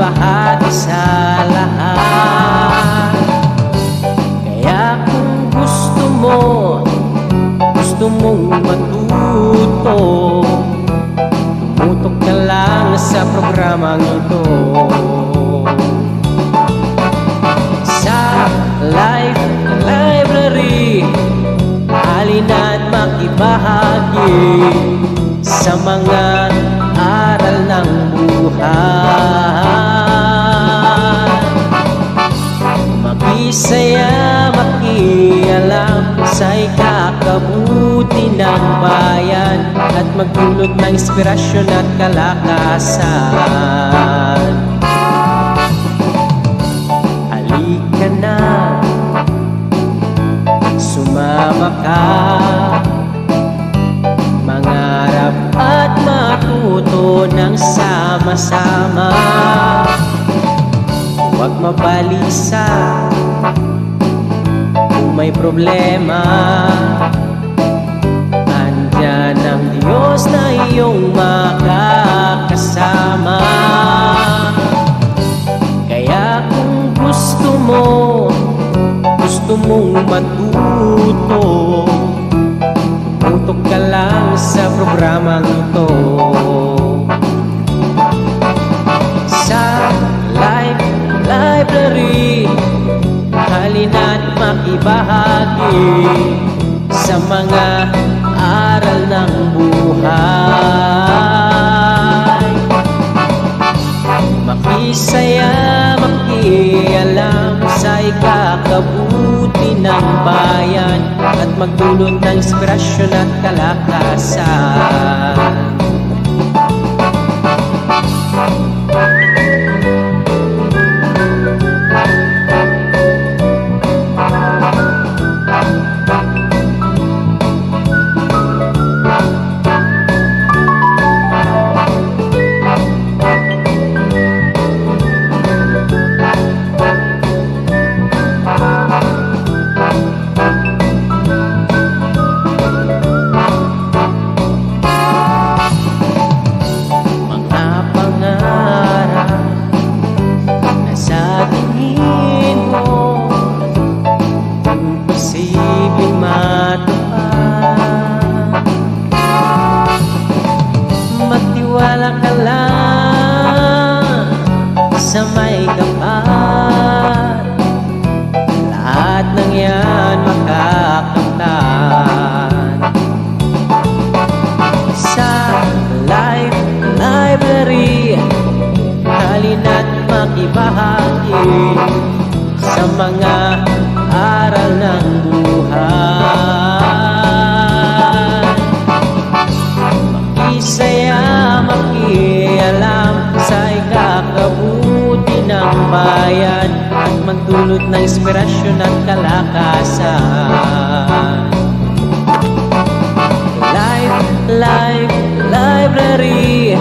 makibahagi sa lahat. Kaya kung gusto mong matuto, tumutok ka lang sa programang ito. Sa library, halina't makibahagi sa mga aral ng buhay. Makisaya, makialam sa ikakabuti ng bayan at magdulot ng inspirasyon at kalakasan. Halika na, sumama ka, mangarap at matuto ng sama-sama. Huwag mabalisa kung may problema, andyan ang Diyos na iyong makakasama. Kaya kung gusto mong matuto, tumutok ka lang sa programang ito. Sa library, halina't makibahagi sa mga aral ng buhay. Makisaya, makialam sa ikakabuti ng bayan at magdulot ng inspirasyon at kalakasan. Magtiwala ka lang sa may kapal, lahat ng yan makakamtan. Sa library, halina't makibahagi sa mga aral ng buhay. Makisaya, makialam sa ikakabuti ng bayan at magdulot ng inspirasyon at kalakasan. Library,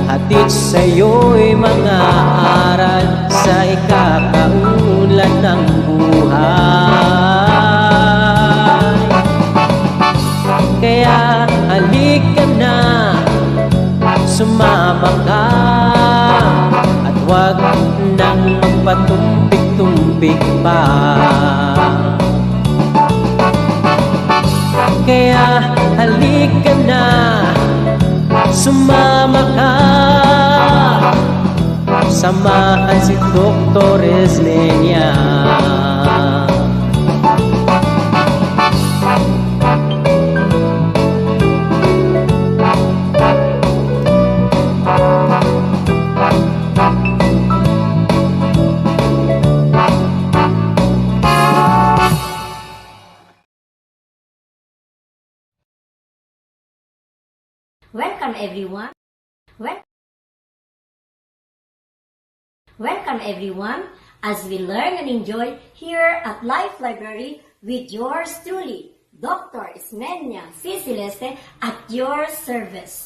hatid sa'yo'y mga aral sa ikakaunlad ng buhay. Kaya halika na, sumama ka, at huwag nang magpatumpik-tumpik pa. Kaya halika na, sumama ka, samahan si Dr. Eslenia. Welcome everyone. Welcome everyone as we learn and enjoy here at Life Library with yours truly, Dr. Ismenia C. Celeste, at your service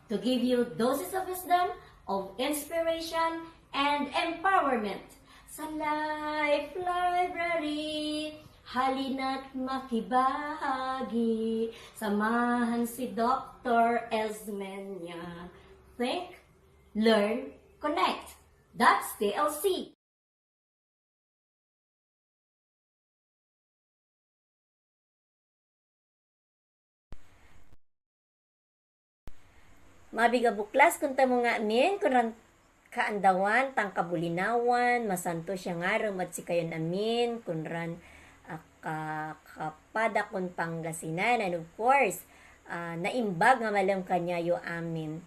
to give you doses of wisdom, of inspiration, and empowerment. Sa Life Library, halina't makibahagi, samahan si Dr. Esmenia. Think, learn, connect. That's TLC. Mabiga buklas kung tamo nga amin, kung ran kaandawan, tang kabulinawan, masanto siya nga rum at si kayon amin, kung ran kapada kung Pangasinan, and of course, naimbag nga malam kanya yo amin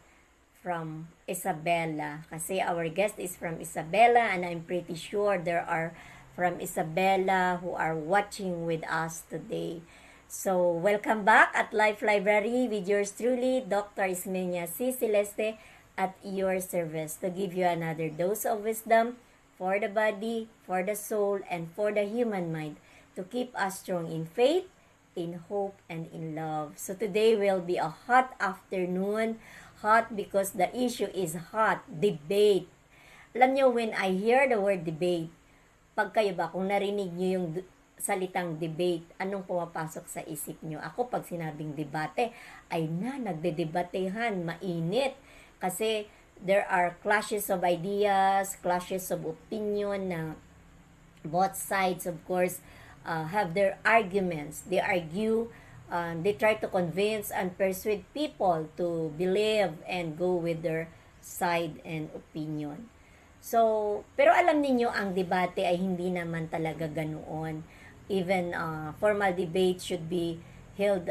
from Isabela. Kasi our guest is from Isabela, and I'm pretty sure there are from Isabela who are watching with us today. So, welcome back at Life Library with yours truly, Dr. Ismenia C. Celeste, at your service to give you another dose of wisdom for the body, for the soul, and for the human mind to keep us strong in faith, in hope, and in love. So, today will be a hot afternoon. Hot because the issue is hot. Debate. Alam nyo, when I hear the word debate, pag kayo ba, kung narinig nyo yung salitang debate, anong pumapasok sa isip nyo? Ako, pag sinabing debate, ay nagdedebatehan, mainit. Kasi there are clashes of ideas, clashes of opinion na both sides, of course, have their arguments. They argue, they try to convince and persuade people to believe and go with their side and opinion. So, pero alam niyo ang debate ay hindi naman talaga ganoon. Even formal debate should be held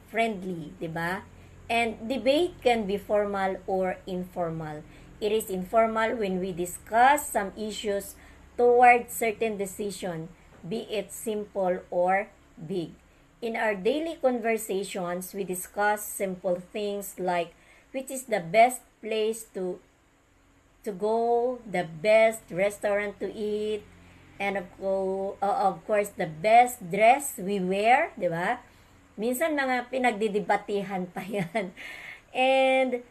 friendly, di ba? And debate can be formal or informal. It is informal when we discuss some issues toward certain decision, be it simple or big. In our daily conversations, we discuss simple things like which is the best place to go, the best restaurant to eat, and of course, the best dress we wear, di ba? Minsan mga pinagdidebatehan pa yan. And,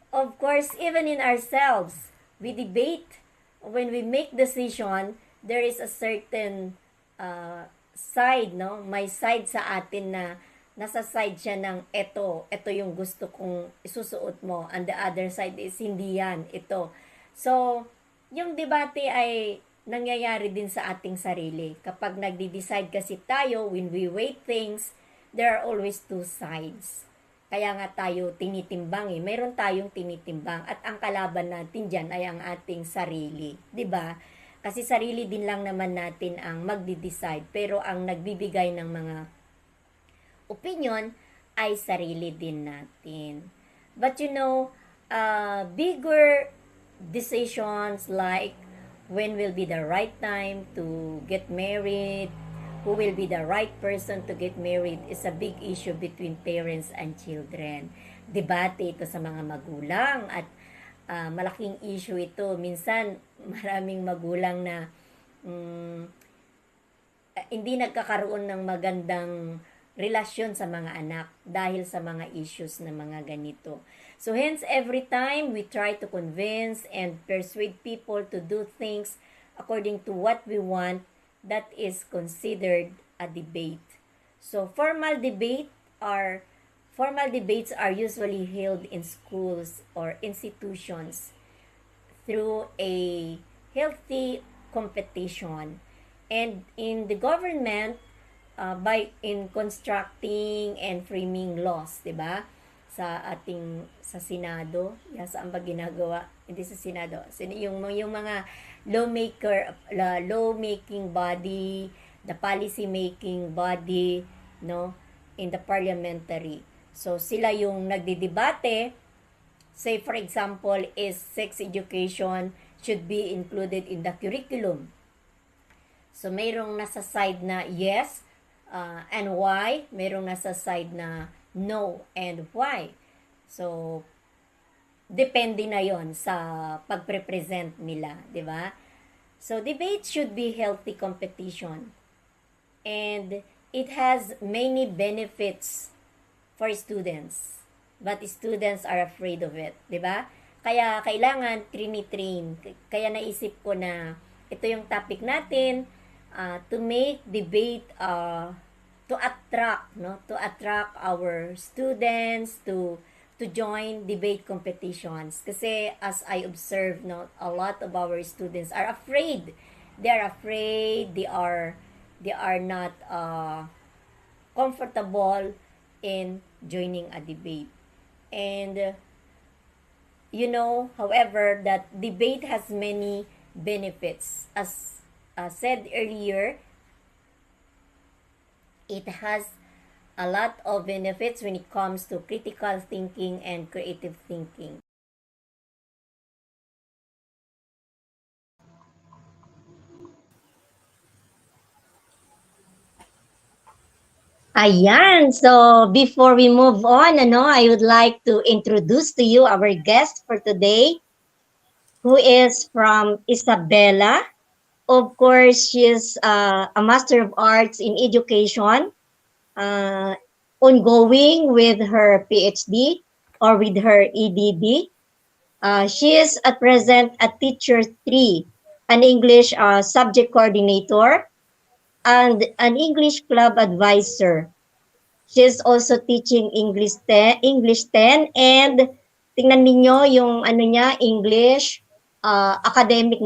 of course, even in ourselves, we debate. When we make decision, there is a certain side, no? May side sa atin na nasa side siya ng ito yung gusto kong isusuot mo. And the other side is hindi yan, ito. So, yung debate ay nangyayari din sa ating sarili. Kapag nagde-decide kasi tayo, when we weigh things, there are always two sides. Kaya nga tayo tinitimbang eh. Mayroon tayong tinitimbang at ang kalaban natin dyan ay ang ating sarili. 'Di ba? Kasi sarili din lang naman natin ang magde-decide. Pero ang nagbibigay ng mga opinion ay sarili din natin. But you know, bigger decisions like when will be the right time to get married, who will be the right person to get married is a big issue between parents and children. Debate ito sa mga magulang at malaking issue ito. Minsan, maraming magulang na hindi nagkakaroon ng magandang relasyon sa mga anak dahil sa mga issues na mga ganito. So hence, every time we try to convince and persuade people to do things according to what we want, that is considered a debate. So formal debates are usually held in schools or institutions through a healthy competition, and in the government by in constructing and framing laws, 'di ba? Sa Senado, saan ba ginagawa? Hindi sa Senado. Yung mga lawmaking body, the policy making body, no, in the parliamentary. So sila yung nagdidebate. Say for example, is sex education should be included in the curriculum. So mayroong nasa side na yes, and why? Mayroong nasa side na no and why. So, depende na yon sa pagprepresent nila, di ba? So, debate should be healthy competition. And it has many benefits for students. But students are afraid of it, di ba? Kaya kailangan train. Kaya naisip ko na ito yung topic natin, to make debate to attract our students, to to join debate competitions. Kasi as I observe, no, a lot of our students are afraid. They are afraid. They are not comfortable in joining a debate. And however, that debate has many benefits. As said earlier, it has a lot of benefits when it comes to critical thinking and creative thinking. Ayan. So, before we move on, I would like to introduce to you our guest for today, who is from Isabela. Of course, she is a Master of Arts in Education, uh, ongoing with her PhD or with her EDD. She is at present a Teacher 3, an English subject coordinator, and an English club advisor. She's also teaching English 10, and tingnan ninyo yung ano niya, English, academic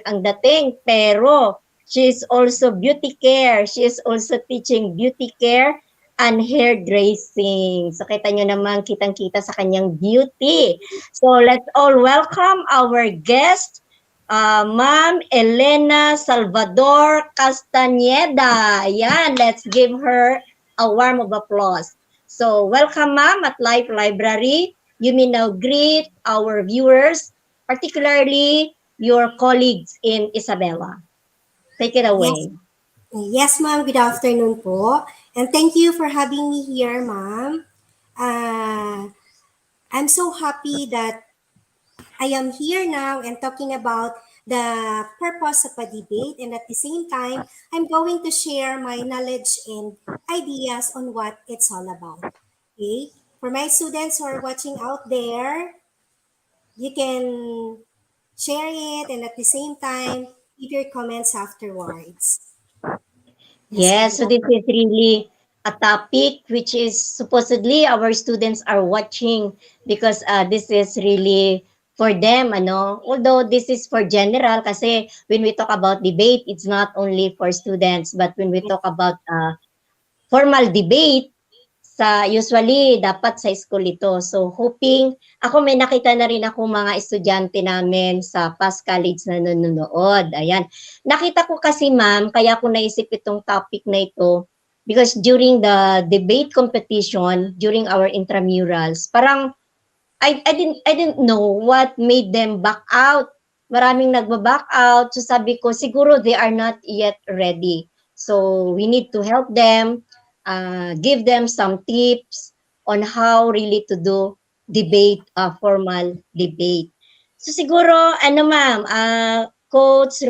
ang dating, pero she's also beauty care. She is also teaching beauty care and hairdressing. So kita nyo naman, kitang-kita sa kanyang beauty. So let's all welcome our guest, Ma'am Elena Salvador Castañeda. Yan, let's give her a warm of applause. So, welcome, ma'am, at Life Library. You may now greet our viewers, particularly your colleagues in Isabela. Take it Yes, away. yes, ma'am. Good afternoon po. And thank you for having me here, ma'am. I'm so happy that I am here now and talking about the purpose of a debate. And at the same time, I'm going to share my knowledge and ideas on what it's all about. Okay? For my students who are watching out there, you can share it and at the same time, leave your comments afterwards. Yes, ma'am. Yes, so this is really a topic which is supposedly our students are watching because this is really for them, Although this is for general kasi when we talk about debate, it's not only for students, but when we talk about formal debate, sa usually dapat sa school ito. So hoping, ako may nakita na rin ako mga estudyante namin sa past college na nanonood. Ayan. Nakita ko kasi ma'am, kaya ko naisip itong topic na ito because during the debate competition, during our intramurals, parang I didn't know what made them back out. Maraming nagba-back out. So sabi ko, siguro they are not yet ready. So we need to help them, give them some tips on how really to do debate, formal debate. So siguro, ma'am, Coach,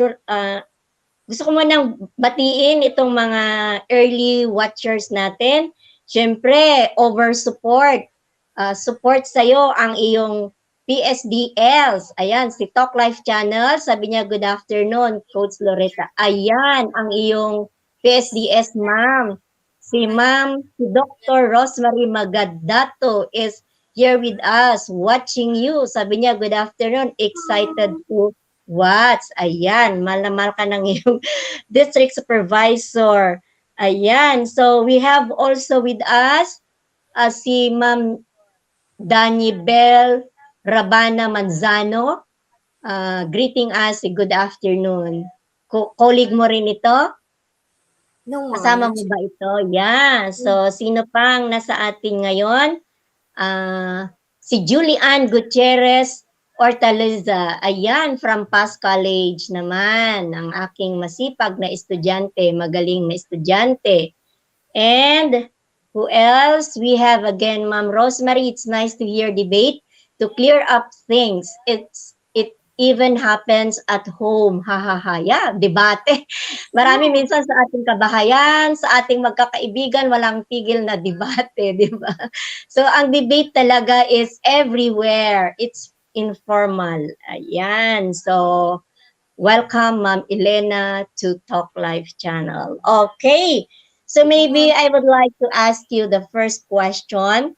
gusto ko munang batiin itong mga early watchers natin. Siyempre, over support. Support sa'yo ang iyong PSDLs. Ayan, si Talk Life Channel. Sabi niya, good afternoon, Coach Loretta. Ayan, ang iyong PSDS, ma'am. Si Dr. Rosemary Magadato is here with us, watching you. Sabi niya, good afternoon, excited to watch. Ayan, mahal na mahal ka ng iyong district supervisor. Ayan, so we have also with us si Ma'am Dani Bell Rabana Manzano, greeting us, good afternoon. Colleague mo rin ito? No, ma'am. Kasama mo ba ito? Yeah. So, sino pang nasa atin ngayon? Si Julian Gutierrez Hortaliza. Ayan, from Past College naman. Ang aking masipag na estudyante, magaling na estudyante. And who else? We have again Ma'am Rosemary. It's nice to hear debate to clear up things. It even happens at home. Ha ha ha. Yeah, debate. Marami minsan sa ating kabahayan, sa ating magkakaibigan, walang tigil na debate, di ba? So ang debate talaga is everywhere. It's informal. Ayan. So welcome Ma'am Elena to Talk Life channel. Okay. So maybe I would like to ask you the first question.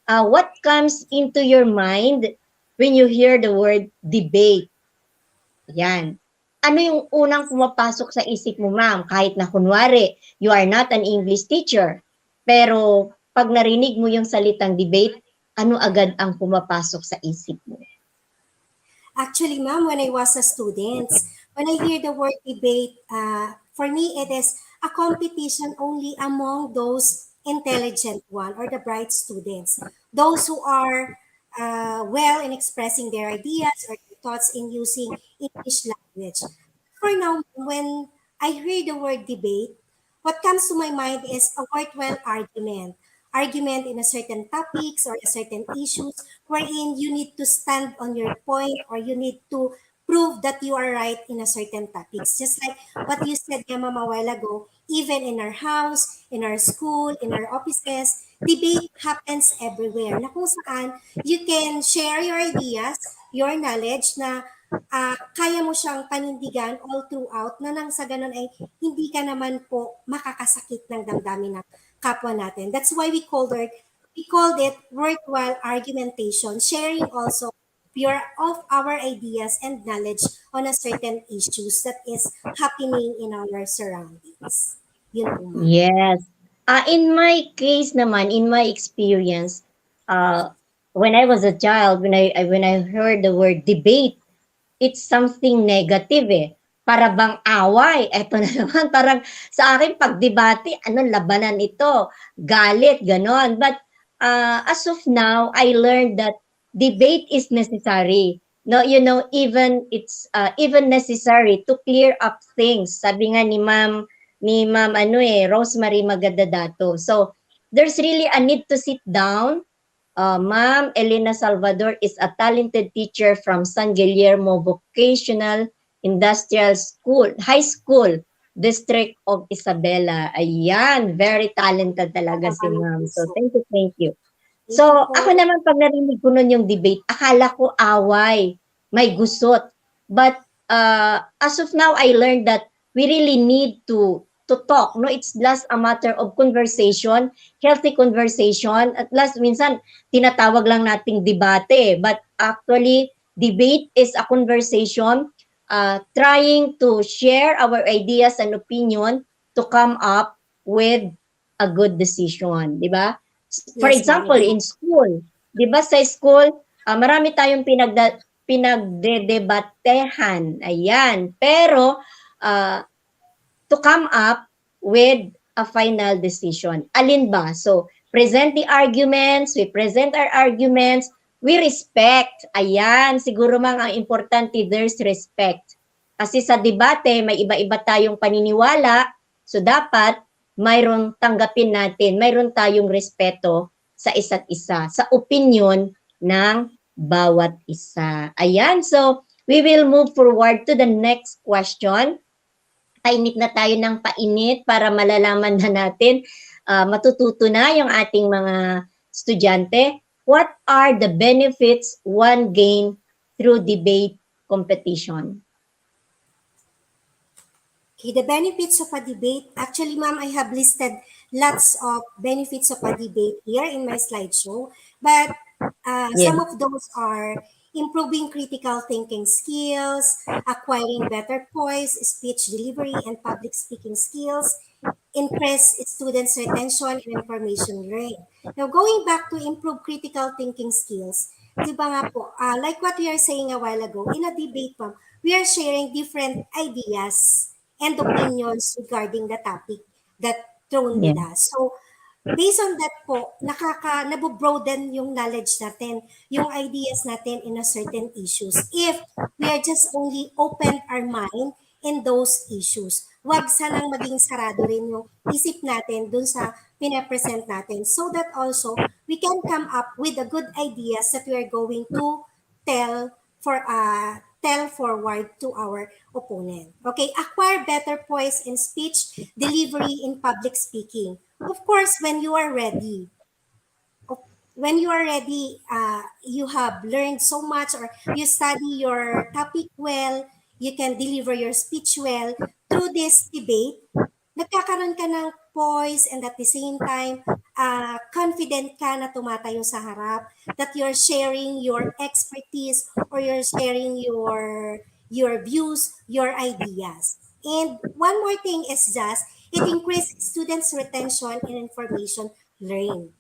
What comes into your mind when you hear the word debate? Yan. Ano yung unang pumapasok sa isip mo, ma'am? Kahit na kunwari, you are not an English teacher. Pero pag narinig mo yung salitang debate, ano agad ang pumapasok sa isip mo? Actually, ma'am, when I was a student, when I hear the word debate, for me it is a competition only among those intelligent one or the bright students, those who are well in expressing their ideas or their thoughts in using English language. For now, when I hear the word debate, what comes to my mind is a worthwhile argument. Argument in a certain topics or a certain issues wherein you need to stand on your point or you need to prove that you are right in a certain topics. Just like what you said, Ma'am, a while ago, even in our house, in our school, in our offices, debate happens everywhere na kung saan you can share your ideas, your knowledge na kaya mo siyang panindigan all throughout na nang sa ganun ay hindi ka naman po makakasakit ng damdamin ng kapwa natin. That's why we called it worthwhile argumentation, sharing also pure of our ideas and knowledge on a certain issues that is happening in our surroundings. Yun po, ma'am. Yes. In my case naman, in my experience, uh, when I was a child, when I heard the word debate, it's something negative eh. Para bang away. Eto na naman, parang sa akin, pagdebate, ano, labanan ito, galit, ganon. But as of now, I learned that debate is necessary. No, you know, even it's even necessary to clear up things. Sabi nga ni Ma'am ano Rosemary Magdadato. So, there's really a need to sit down. Ma'am Elena Salvador is a talented teacher from San Guillermo Vocational Industrial School, High School, District of Isabela. Ayan, very talented talaga si Maraming ma'am. So, puso. thank you. Thank So, you po. ako naman pag narinig ko nun yung debate, akala ko away, may gusot. But as of now, I learned that we really need to talk. No, it's just a matter of conversation, healthy conversation. At last, minsan, tinatawag lang nating debate. But actually, debate is a conversation trying to share our ideas and opinion to come up with a good decision. Di ba? For Yes, ma'am. example, in school, 'di ba sa school, marami tayong pinagdedebatehan. Ayan. Pero to come up with a final decision. Alin ba? So, present the arguments, we present our arguments, we respect. Ayan, siguro mga ang importante, there's respect. Kasi sa debate, may iba-iba tayong paniniwala, so dapat mayroong tanggapin natin, mayroon tayong respeto sa isa't isa, sa opinion ng bawat isa. Ayan, so we will move forward to the next question. Painit na tayo ng painit para malalaman na natin, matututo na yung ating mga estudyante. What are the benefits one gain through debate competition? Okay, the benefits of a debate. Actually, ma'am, I have listed lots of benefits of a debate here in my slideshow. But Yes. some of those are improving critical thinking skills, acquiring better poise, speech delivery, and public speaking skills, increase students' retention and information learning. Now, going back to improve critical thinking skills, di ba nga po, like what we are saying a while ago, in a debate, ma'am, we are sharing different ideas and opinions regarding the topic that thrown with Yeah. us. So, based on that po, nabo-broaden yung knowledge natin, yung ideas natin in a certain issues. If we are just only open our mind in those issues. Huwag sanang maging sarado rin yung isip natin dun sa pinapresent natin so that also we can come up with the good ideas that we are going to tell tell forward to our opponent. Okay, acquire better poise in speech, delivery in public speaking. Of course, when you are ready, you have learned so much or you study your topic well, you can deliver your speech well. Through this debate, nagkakaroon ka ng poise and at the same time, confident ka na tumatayo sa harap, that you're sharing your expertise or you're sharing your views, your ideas. And one more thing is just, it increases students' retention and information learned.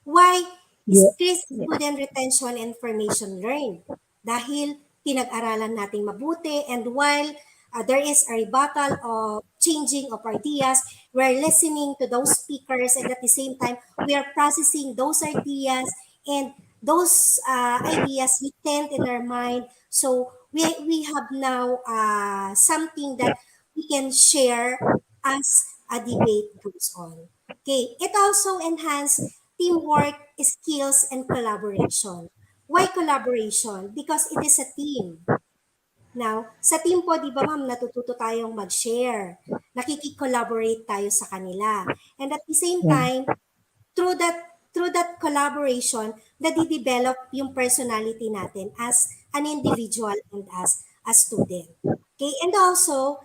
Why Yeah. increase Yeah. student retention and information learned? Dahil pinag-aralan nating mabuti, and while there is a rebuttal of changing of ideas, we're listening to those speakers, and at the same time, we are processing those ideas, and those ideas we tend in our mind. So we have now something that we can share as a debate goes on. Okay, it also enhances teamwork, skills, and collaboration. Why collaboration? Because it is a team. Now, sa team po, di ba ma'am, natututo tayong mag-share. Nakiki-collaborate tayo sa kanila. And at the same Yeah. time, through that collaboration, nadidevelop yung personality natin as an individual and as a student. Okay, and also,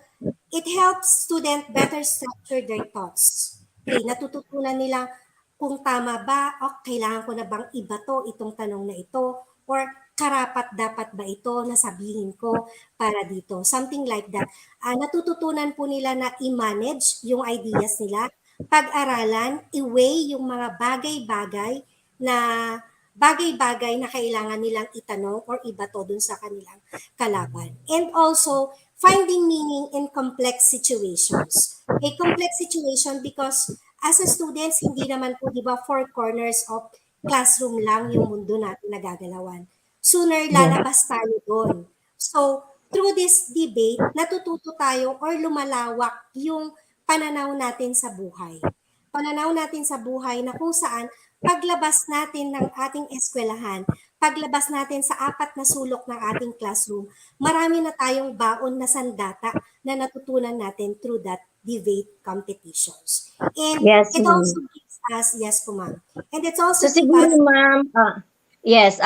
it helps student better structure their thoughts. Okay, natututunan nila kung tama ba o kailangan ko na bang iba to, itong tanong na ito, or karapat dapat ba ito na sabihin ko para dito. Something like that. Natututunan po nila na i-manage yung ideas nila, pag-aralan, i-weigh yung mga na bagay-bagay na kailangan nilang itanong or ibato dun sa kanilang kalaban. And also, finding meaning in complex situations. A complex situation because as a students, hindi naman po, di ba, four corners of classroom lang yung mundo natin nagagalawan. Sooner Yeah. lalabas tayo doon. So, through this debate, natututo tayo or lumalawak yung pananaw natin sa buhay. Pananaw natin sa buhay na kung saan paglabas natin ng ating eskwelahan, paglabas natin sa apat na sulok ng ating classroom, marami na tayong baon na sandata na natutunan natin through that debate competitions. And Yes, it ma'am. also gives us, yes po ma'am, and it So also gives siguro us, ma'am, yes,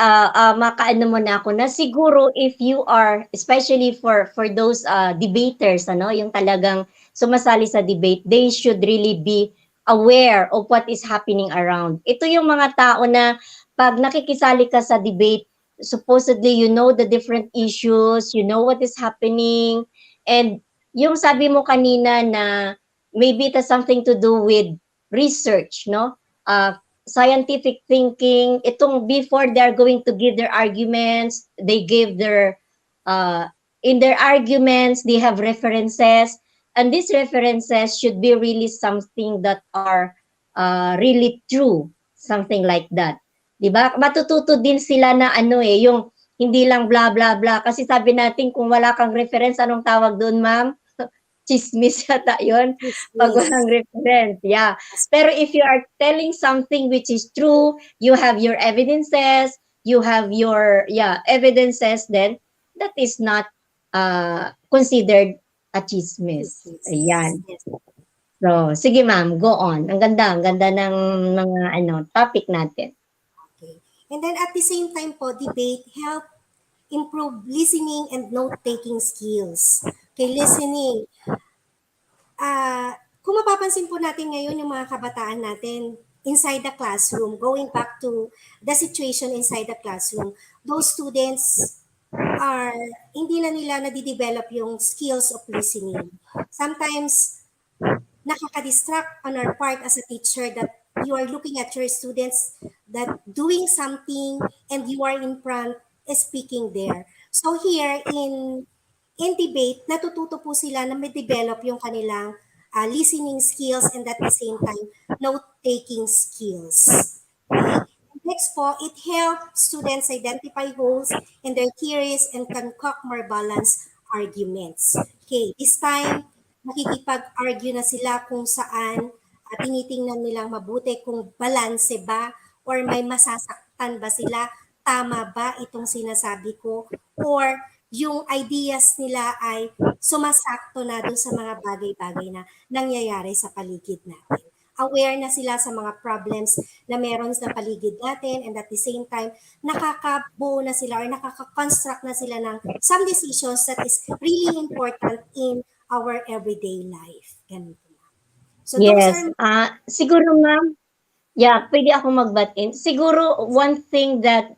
makaano mo na ako na siguro if you are, especially for those debaters, ano, yung talagang sumasali sa debate, they should really be aware of what is happening around. Ito yung mga tao na pag nakikisali ka sa debate, supposedly you know the different issues, you know what is happening, and yung sabi mo kanina na maybe it has something to do with research, no? Scientific thinking, itong before they're going to give their arguments, they give their, in their arguments, they have references, and these references should be really something that are really true, something like that. Diba? Matututo din sila na ano yung hindi lang blah blah blah. Kasi sabi natin, kung wala kang reference, anong tawag doon, ma'am? Chismis yata yun. yes, Pag yes, walang reference, yeah. Pero if you are telling something which is true, you have your evidences, you have your, evidences, then that is not considered a yes, chismis. yes, Ayan. yes. So, sige ma'am, go on. Ang ganda ng mga topic natin. Okay. And then at the same time po, debate help improve listening and note-taking skills. Okay, listening. Kung mapapansin po natin ngayon yung mga kabataan natin inside the classroom, going back to the situation inside the classroom, those students are, hindi na nila nadidevelop yung skills of listening. Sometimes, nakaka-distract on our part as a teacher that you are looking at your students that doing something and you are in front speaking there. So here in debate, natututo po sila na may develop yung kanilang listening skills and at the same time, note-taking skills. Okay? Next po, it helps students identify holes in their theories and concoct more balanced arguments. Okay, this time, makikipag-argue na sila kung saan tinitingnan nilang mabuti kung balanse ba or may masasaktan ba sila, tama ba itong sinasabi ko, or yung ideas nila ay sumasakto na doon sa mga bagay-bagay na nangyayari sa paligid natin. Aware na sila sa mga problems na meron sa paligid natin, and at the same time, nakakabuo na sila or nakaka-construct na sila ng some decisions that is really important in our everyday life. Ganun po. So those Yes. are, Siguro ma'am, Yeah, pwede ako mag-butt in. Siguro one thing that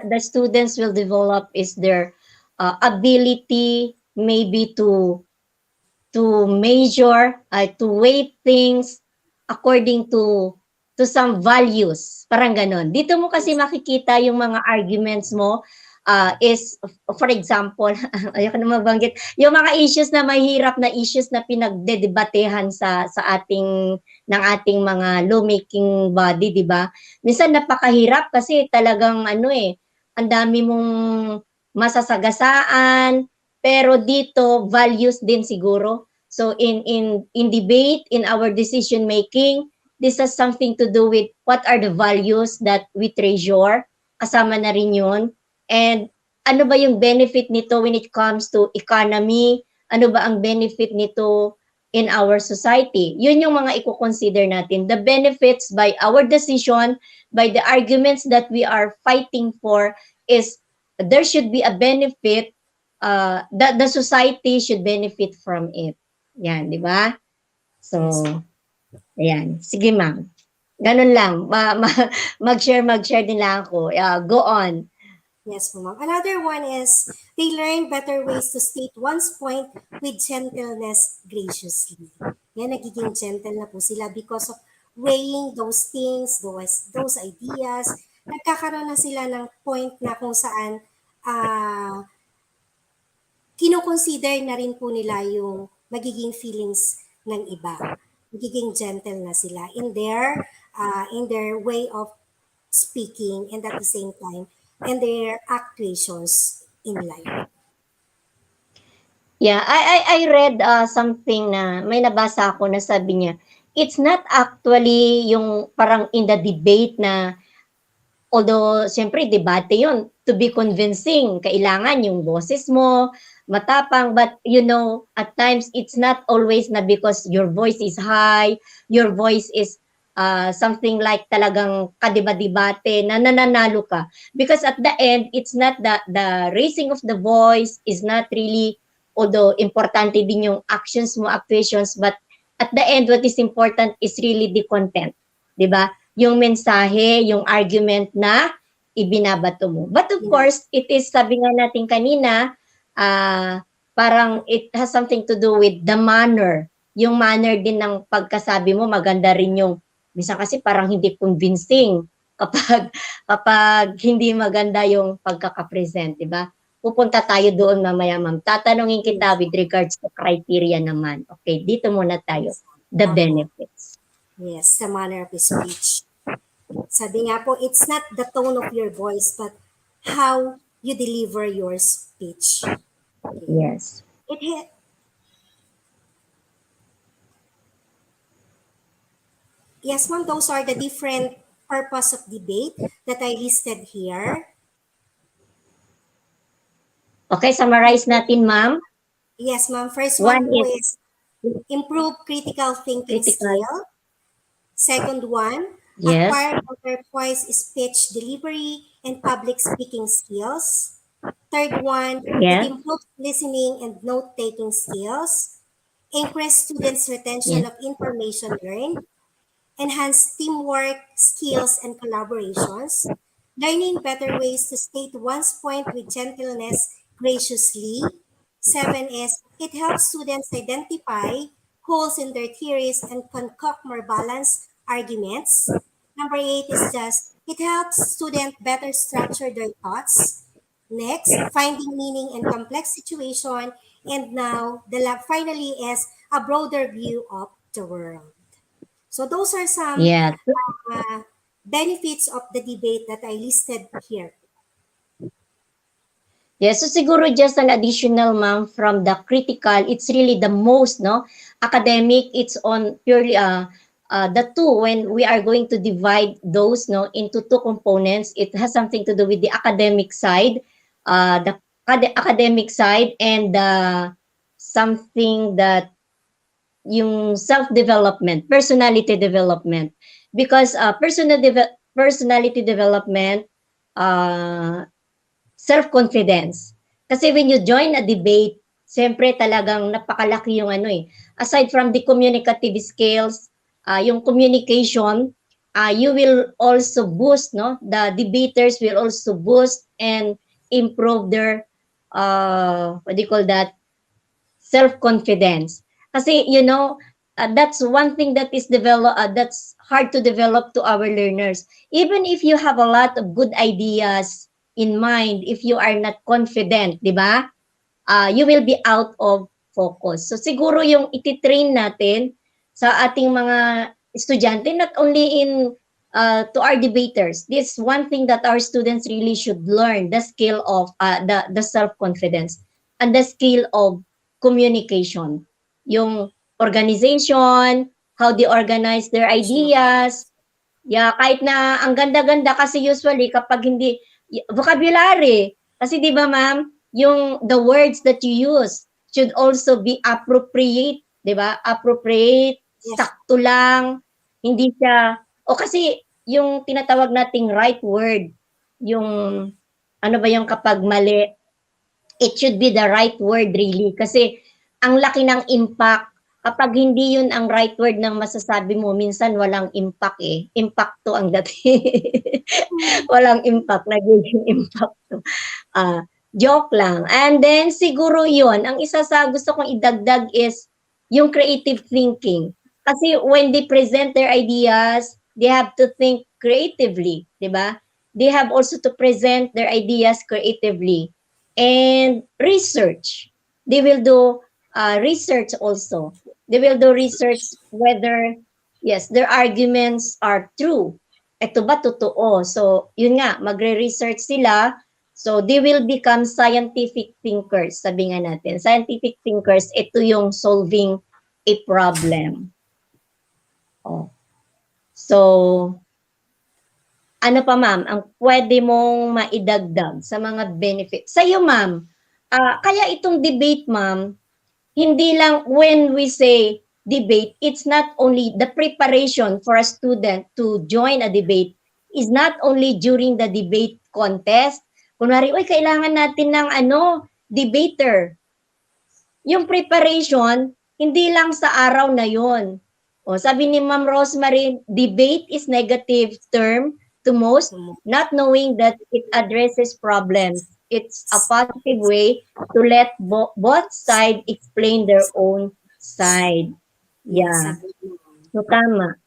the students will develop is their ability maybe to measure, to weigh things according to some values. Parang ganon. Dito mo kasi Yes. makikita yung mga arguments mo is, for example, ayoko na mabanggit, yung mga issues na mahirap na issues na pinagdedebatehan sa ating ng ating mga lawmaking body, di ba? Minsan napakahirap kasi talagang ano ang dami mong masasagasaan, pero dito values din siguro. So in debate, in our decision making, this has something to do with what are the values that we treasure. Kasama na rin yun. And ano ba yung benefit nito when it comes to economy? Ano ba ang benefit nito in our society? Yun yung mga i-consider natin. The benefits by our decision, by the arguments that we are fighting for is there should be a benefit, the society should benefit from it. Yan, di ba? So, Yes. ayan. Sige, ma'am. Ganun lang. Mag-share din lang ako. Go on. Yes, po, ma'am. Another one is they learn better ways to state one's point with gentleness graciously. Yan, nagiging gentle na po sila because of weighing those things, those ideas. Nagkakaroon na sila ng point na kung saan kinoconsider na rin po nila yung magiging feelings ng iba. Magiging gentle na sila in their way of speaking and at the same time and their actuations in life. Yeah, I read something na may nabasa ako na sabi niya, it's not actually yung parang in the debate na although, siyempre, debate yun. To be convincing, kailangan yung boses mo, matapang, but at times, it's not always na because your voice is high, your voice is something like talagang kadiba-debate na nananalo ka. Because at the end, it's not the raising of the voice is not really, although importante din yung actions mo, actuations, but at the end, what is important is really the content. 'Di ba? Yung mensahe, yung argument na ibinabato mo. But of course, it is, sabi nga natin kanina, parang it has something to do with the manner. Yung manner din ng pagkasabi mo, maganda rin yung, minsan kasi parang hindi convincing kapag hindi maganda yung pagkakapresent, di ba? Pupunta tayo doon mamaya, ma'am. Tatanungin kita with regards to criteria naman. Okay, dito muna tayo. The benefits. Yes, the manner of speech. Sabi nga po, it's not the tone of your voice, but how you deliver your speech. Okay. Yes. Yes, ma'am, those are the different purpose of debate that I listed here. Okay, summarize natin, ma'am. Yes, ma'am. First One one po is is improve critical thinking critical. skill. Second one, Yes. acquire better voice, speech delivery, and public speaking skills. Third one, it Yes. improves listening and note-taking skills. Increase students' retention Yes. of information learned. Enhance teamwork, skills, and collaborations. Learning better ways to state one's point with gentleness graciously. Seven is it helps students identify holes in their theories and concoct more balanced arguments. Number eight is just it helps students better structure their thoughts. Next, finding meaning in complex situation. And now, the lab finally is a broader view of the world. So those are some Yes. benefits of the debate that I listed here. Yes, so siguro just an additional, ma'am, from the critical, it's really the most, no? Academic, it's on purely the two, when we are going to divide those, no, into two components, it has something to do with the academic side, the academic side, and something that yung self-development, personality development. Because personality development, self-confidence. Kasi when you join a debate, siyempre talagang napakalaki yung aside from the communicative skills, yung communication, you will also boost, no? The debaters will also boost and improve their, what do you call that? Self-confidence. Kasi, that's one thing that is that's hard to develop to our learners. Even if you have a lot of good ideas in mind, if you are not confident, di ba? You will be out of focus. So siguro yung ititrain natin sa ating mga estudyante, not only in to our debaters, this one thing that our students really should learn, the skill of the self-confidence and the skill of communication. Yung organization, how they organize their ideas. Yeah, kahit na ang ganda-ganda kasi usually kapag hindi vocabulary, kasi 'di ba ma'am, yung the words that you use should also be appropriate, 'di ba? Appropriate, Yes. sakto lang, hindi siya o kasi yung tinatawag nating right word, yung ano ba yung kapag mali, it should be the right word really kasi ang laki ng impact kapag hindi yun ang right word ng masasabi mo, minsan walang impact eh. Impacto ang dating. Walang impact, nagiging impacto. Joke lang. And then siguro yun, ang isa sa gusto kong idagdag is yung creative thinking. Kasi when they present their ideas, they have to think creatively, di ba? They have also to present their ideas creatively. And research. They will do research also. They will do research whether, yes, their arguments are true. Ito ba totoo? So, yun nga, magre-research sila. So, they will become scientific thinkers, sabi nga natin. Scientific thinkers, ito yung solving a problem. Oh. So, ano pa ma'am, ang pwede mong maidagdag sa mga benefits? Sa'yo ma'am, kaya itong debate ma'am, hindi lang when we say debate, it's not only the preparation for a student to join a debate is not only during the debate contest. Kunwari, uy, kailangan natin ng debater. Yung preparation, hindi lang sa araw na yon. O, sabi ni Ma'am Rosemary, debate is negative term to most, not knowing that it addresses problems. It's a positive way to let both sides explain their own side. Yeah. So, tama.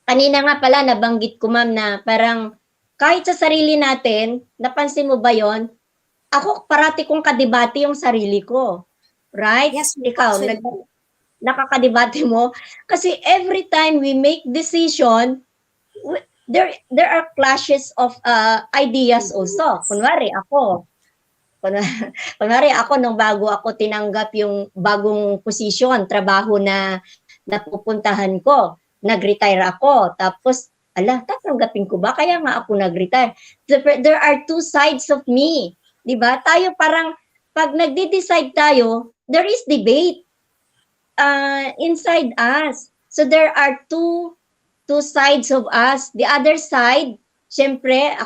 Kanina nga pala, nabanggit ko ma'am na parang kahit sa sarili natin, napansin mo ba yon? Ako, parati kong kadebate yung sarili ko. Right? Yes, Ikaw, nakakadebate mo? Kasi every time we make decision, there are clashes of ideas also. Kunwari ako nung bago ako tinanggap yung bagong posisyon, trabaho na napupuntahan ko, nag-retire ako. Tapos, tatanggapin ko ba? Kaya nga ako nag-retire. There are two sides of me. Diba? Tayo parang, pag nagde-decide tayo, there is debate inside us. So there are two sides of us. The other side, syempre,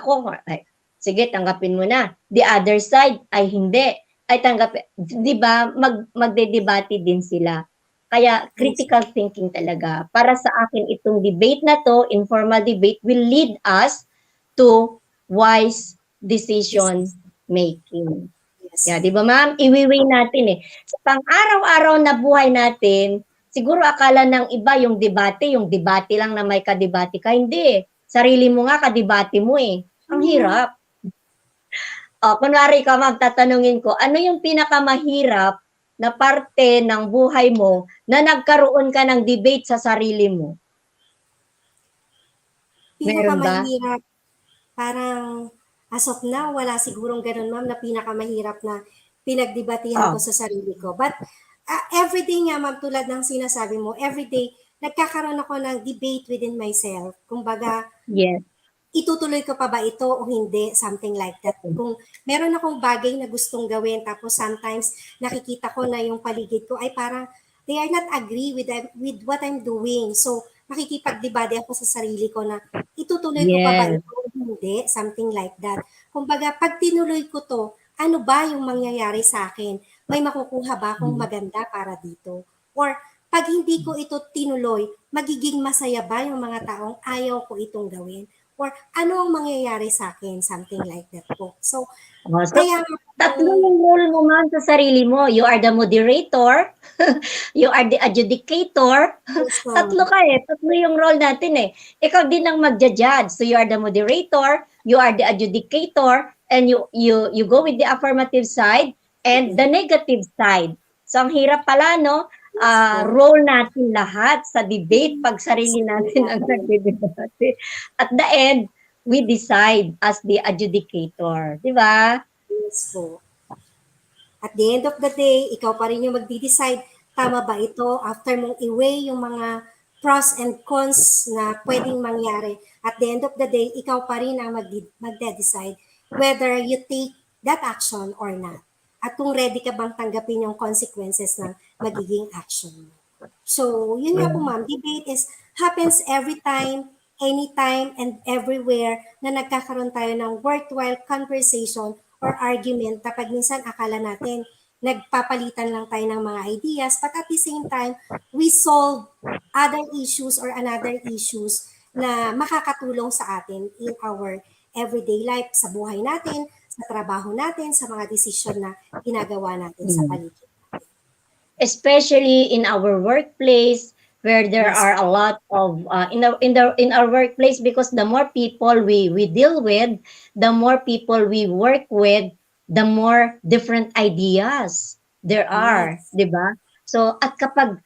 sige, tanggapin mo na. The other side, ay hindi. Ay tanggapin. Di ba, magde-debate din sila. Kaya, critical thinking talaga. Para sa akin, itong debate na to, informal debate, will lead us to wise decision making. Yes. Yeah, di ba ma'am? Iwiwi natin eh. Sa pang-araw-araw na buhay natin, siguro akala ng iba yung debate lang na may kadebate ka. Hindi. Sarili mo nga kadebate mo eh. Ang hirap. Kunwari ka ma'am, tatanungin ko, ano yung pinakamahirap na parte ng buhay mo na nagkaroon ka ng debate sa sarili mo? Meron ba? Pinakamahirap, parang as of now, wala sigurong ganun ma'am na pinakamahirap na pinagdebatehan ko sa sarili ko. But everyday nga ma'am, tulad ng sinasabi mo, everyday, nagkakaroon ako ng debate within myself. Kumbaga, Yes. itutuloy ko pa ba ito o hindi? Something like that. Kung meron akong bagay na gustong gawin, tapos sometimes nakikita ko na yung paligid ko ay parang they are not agree with what I'm doing. So, makikipagdebate ako sa sarili ko na itutuloy ko pa ba Yes. ito o hindi? Something like that. Kumbaga, pag tinuloy ko to, ano ba yung mangyayari sa akin? May makukuha ba akong maganda para dito? Or pag hindi ko ito tinuloy, magiging masaya ba yung mga taong ayaw ko itong gawin? Or ano ang mangyayari sa akin? Something like that po. So, So, kaya nga tatlo po, yung role mo ma'am sa sarili mo. You are the moderator, you are the adjudicator. Tatlo so, ka eh. Tatlo yung role natin eh. Ikaw din ang magja-judge. So you are the moderator, you are the adjudicator, and you go with the affirmative side and the negative side. So ang hirap pala, no? po, Role natin lahat sa debate pag sarili sabi natin ang natin, nagde-debate. At the end, we decide as the adjudicator. Di ba? yes po. At the end of the day, ikaw pa rin yung magdi-decide, tama ba ito after mong i-weigh yung mga pros and cons na pwedeng mangyari. At the end of the day, ikaw pa rin ang magde-decide whether you take that action or not. At kung ready ka bang tanggapin yung consequences ng magiging action mo. So, yun nga po ma'am, debate is happens every time, anytime, and everywhere na nagkakaroon tayo ng worthwhile conversation or argument kapag minsan akala natin nagpapalitan lang tayo ng mga ideas, but at the same time, we solve other issues or another issues na makakatulong sa atin in our everyday life, sa buhay natin, sa trabaho natin, sa mga desisyon na ginagawa natin sa Mm. paligid. Especially in our workplace where there Yes. are a lot of in our workplace, because the more people we deal with, the more people we work with, the more different ideas there are, Yes. 'di ba? So at kapag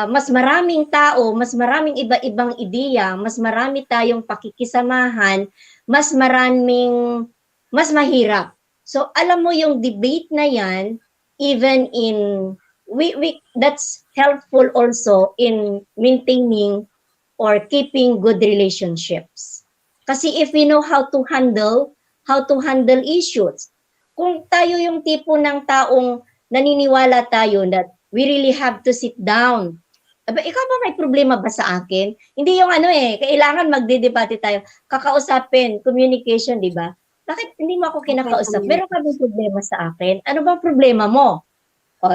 mas maraming tao, mas maraming iba-ibang ideya, mas marami tayong pakikisamahan, mas mahirap. So alam mo yung debate na yan, even in we that's helpful also in maintaining or keeping good relationships. Kasi if we know how to handle issues, kung tayo yung tipo ng taong naniniwala tayo that we really have to sit down. Aba, ikaw ba may problema ba sa akin? Hindi yung ano eh, kailangan magdedebate tayo. Kakausapin, communication, di ba? Bakit hindi mo ako Open kinakausap? Meron ka bang communication. problema sa akin? Ano bang problema mo? O,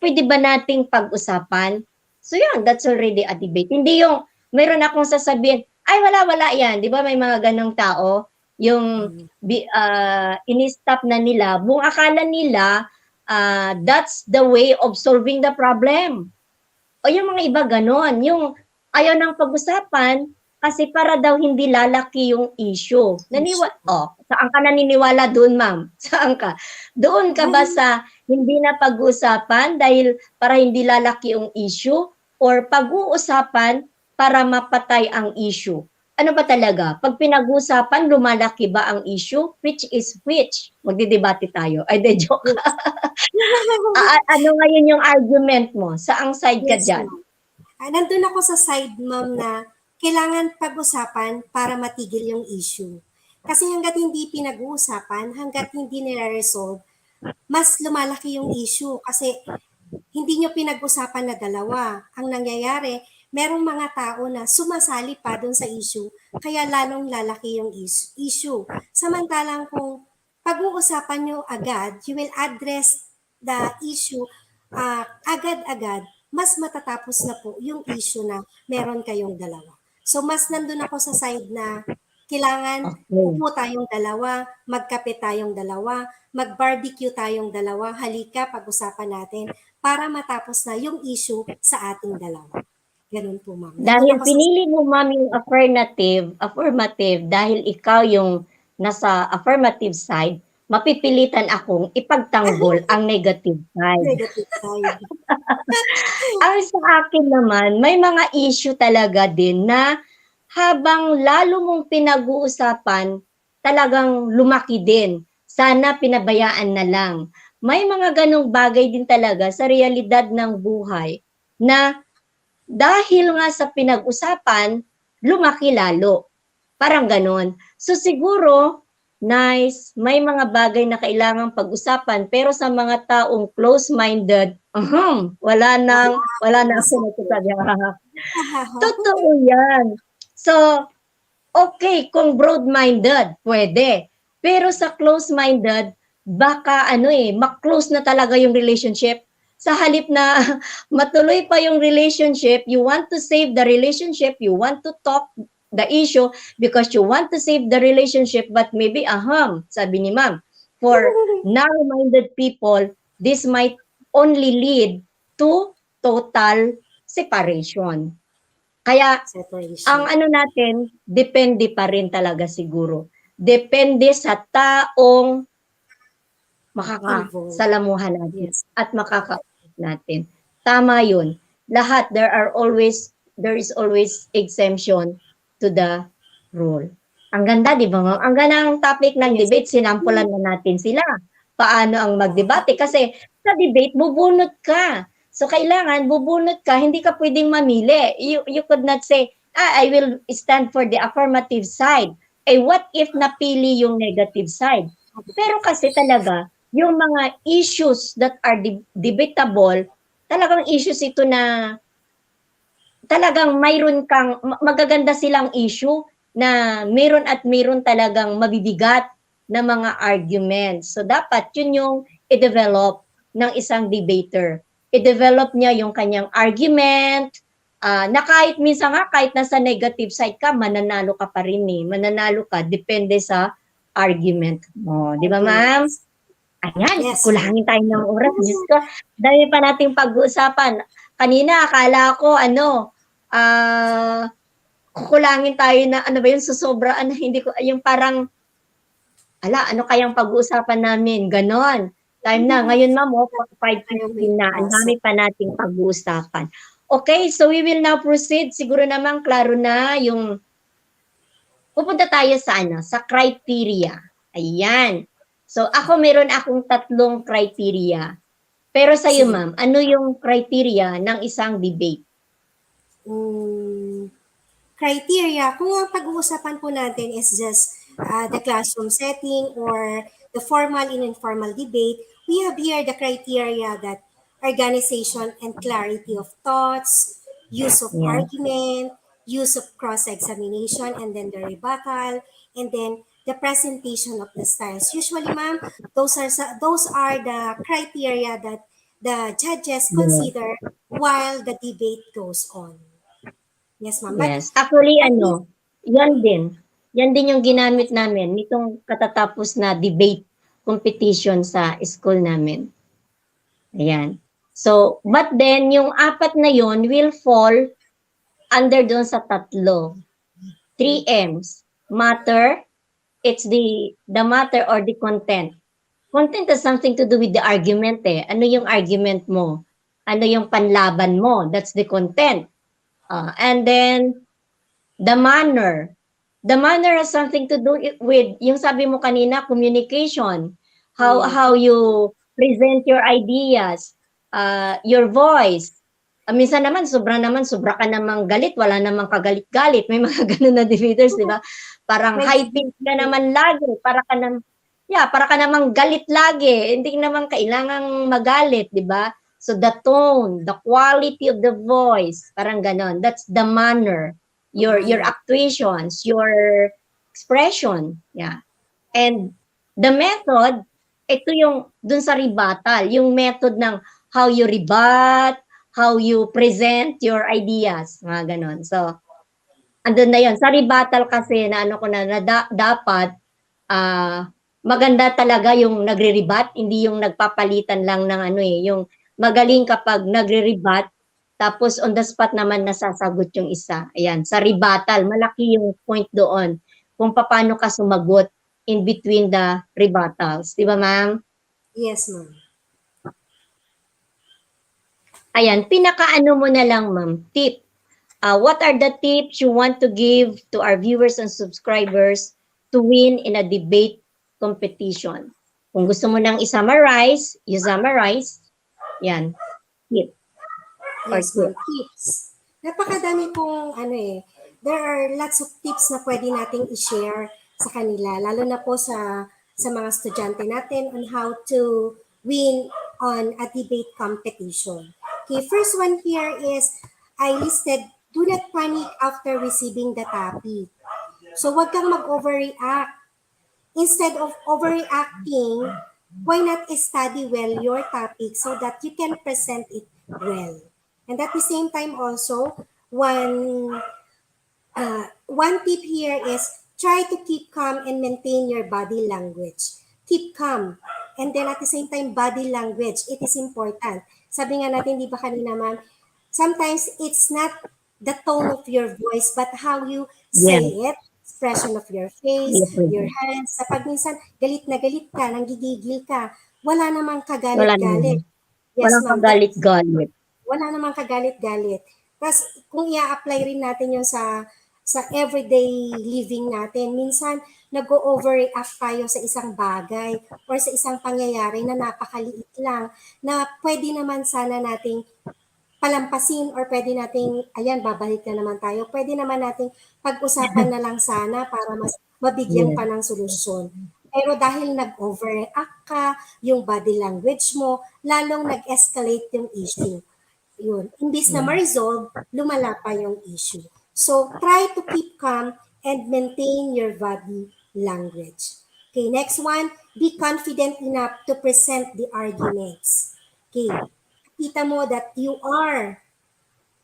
pwede ba nating pag-usapan? So yun, that's already a debate. Hindi yung meron akong sasabihin, ay wala yan. Di ba may mga ganong tao, yung Mm. ini-stop na nila, buong akala nila, that's the way of solving the problem. O yung mga iba ganon, yung ayaw ng pag-usapan kasi para daw hindi lalaki yung issue. Saan ka naniniwala doon, ma'am? Saan ka? Doon ka ba sa hindi na pag-uusapan dahil para hindi lalaki yung issue, or pag-uusapan para mapatay ang issue? Ano ba talaga? Pag pinag-uusapan, lumalaki ba ang issue? Which is which? Magdidebate tayo. Ay, de joke. Yes. Ano ngayon yung argument mo? Saang side ka Yes, dyan? ma'am. Nandun ako sa side, ma'am, na kailangan pag-usapan para matigil yung issue. Kasi hanggat hindi pinag-uusapan, hanggat hindi nire-resolve, mas lumalaki yung issue. Kasi hindi nyo pinag-usapan na dalawa. Ang nangyayari, merong mga tao na sumasali pa dun sa issue, kaya lalong lalaki yung issue. Samantalang kung pag-uusapan nyo agad, you will address the issue agad-agad, mas matatapos na po yung issue na meron kayong dalawa. So mas nandun ako sa side na kailangan Okay. upo tayong dalawa, magkape tayong dalawa, mag-barbecue tayong dalawa, halika pag-usapan natin para matapos na yung issue sa ating dalawa. Ganun po, ma'am. Nandun Dahil ako sa pinili mo, ma'am, yung affirmative, dahil ikaw yung nasa affirmative side, mapipilitan akong ipagtanggol ang negative side. negative side. Ang sa akin naman, may mga issue talaga din na habang lalo mong pinag-uusapan, talagang lumaki din. Sana pinabayaan na lang. May mga ganong bagay din talaga sa realidad ng buhay na dahil nga sa pinag-usapan, lumaki lalo. Parang ganon. So siguro, nice, may mga bagay na kailangang pag-usapan, pero sa mga taong close-minded, wala na ako nagsasabi. Totoo yan. So, okay, kung broad-minded, pwede. Pero sa close-minded, baka mak-close na talaga yung relationship. Sa halip na matuloy pa yung relationship, you want to save the relationship, you want to talk the issue because you want to save the relationship, but maybe, sabi ni ma'am, for narrow-minded people, this might only lead to total separation. Kaya, ang Separation. ano natin, depende pa rin talaga siguro. Depende sa taong Involved. makakasalamuhan natin Yes. at makakausap natin. Tama yun. Lahat, there is always exemption to the rule. Ang ganda, di ba? Ang ganda ng topic ng Yes. debate, sinampulan na natin sila. Paano ang magdebate? Kasi sa debate, bubunot ka. So, kailangan, bubunot ka, hindi ka pwedeng mamili. You could not say, I will stand for the affirmative side. Eh, what if napili yung negative side? Pero kasi talaga, yung mga issues that are debatable, talagang issues ito na talagang mayroon kang, magaganda silang issue na meron at meron talagang mabibigat na mga arguments. So dapat yun yung i-develop ng isang debater. I-develop niya yung kanyang argument, na kahit minsan nga, kahit nasa negative side ka, mananalo ka pa rin eh. Mananalo ka, depende sa argument mo. Di ba, ma'am? Ayan, Yes. kulangin tayo ng oras. Diyos ko, dami pa nating pag-uusapan. Kanina, akala ko, kukulangin tayo na, ano ba yun, susobra, hindi ko, yung parang, ano kayang pag-uusapan namin? Ganon. Time na. Ngayon, ma'am, 5:15 na. Ang dami pa nating pag-uusapan. Okay, so we will now proceed. Siguro naman, klaro na yung, pupunta tayo sa sa criteria. Ayan. So, meron akong 3 criteria. Pero sa iyo, Sige. ma'am, ano yung criteria ng isang debate? Criteria, kung ang pag-uusapan po natin is just the classroom setting or the formal and informal debate, we have here the criteria that organization and clarity of thoughts, use of Yeah. argument, use of cross-examination, and then the rebuttal, and then the presentation of the styles. Usually, ma'am, those are the criteria that the judges Yeah. consider while the debate goes on. Yes, ma'am. But Yes. Actually, at least, yan din. Yan din yung ginamit namin nitong katatapos na debate competition sa school namin. Ayan. So, but then, yung 4 na yon will fall under doon sa 3. 3 M's. Matter, it's the matter or the content. Content has something to do with the argument eh. Ano yung argument mo? Ano yung panlaban mo? That's the content. And then, the manner. The manner has something to do with, yung sabi mo kanina, communication. How you present your ideas, your voice. Minsan naman, sobra ka namang galit, wala namang kagalit-galit. May mga ganun na debaters, di ba? Parang high pitch ka naman lagi, para ka namang galit lagi. Hindi naman kailangang magalit, di ba? So the tone, the quality of the voice, parang ganon. That's the manner, your actuations, your expression, yeah. And the method, ito yung dun sa rebuttal, yung method ng how you rebut, how you present your ideas, mga ganon. So, andun na yon. Sa rebuttal kasi na dapat maganda talaga yung nagre-rebut, hindi yung nagpapalitan lang ng yung magaling kapag nagre-rebut, tapos on the spot naman nasasagot yung isa. Ayan, sa rebuttal, malaki yung point doon kung paano ka sumagot in between the rebuttals. Di ba, ma'am? yes, ma'am. Ayan, pinakaano mo na lang, ma'am, tip. What are the tips you want to give to our viewers and subscribers to win in a debate competition? Kung gusto mo nang i-summarize, you summarize. Yan. Tip. Yes, ma'am. Tips. Napakadami pong there are lots of tips na pwede nating i-share sa kanila, lalo na po sa mga estudyante natin on how to win on a debate competition. Okay, first one here is, I listed, do not panic after receiving the topic. So, wag kang mag-overreact. Instead of overreacting, why not study well your topic so that you can present it well? And at the same time also, one tip here is try to keep calm and maintain your body language. Keep calm. And then at the same time, body language, it is important. Sabi nga natin, di ba kanina ma'am, sometimes it's not the tone of your voice, but how you Yes, say it, expression of your face, yes, your hands. Sa pag minsan, galit na galit ka, nanggigigil ka, wala namang wala kagalit-galit. naman. Yes, Walang ma'am. That kagalit-galit. wala namang kagalit-galit. Tapos kung i-apply rin natin yun sa everyday living natin, minsan nag-overreact tayo sa isang bagay or sa isang pangyayari na napakaliit lang na pwede naman sana nating palampasin or pwede nating, ayan, babalik na naman tayo, pwede naman nating pag-usapan na lang sana para mas mabigyan Yes, pa ng solusyon. Pero dahil nag-overreact ka, yung body language mo, lalong nag-escalate yung issue. Yun. Imbis na yes, ma-resolve, lumala pa yung issue. So, try to keep calm and maintain your body language. Okay, next one, be confident enough to present the arguments. Okay, kita mo that you are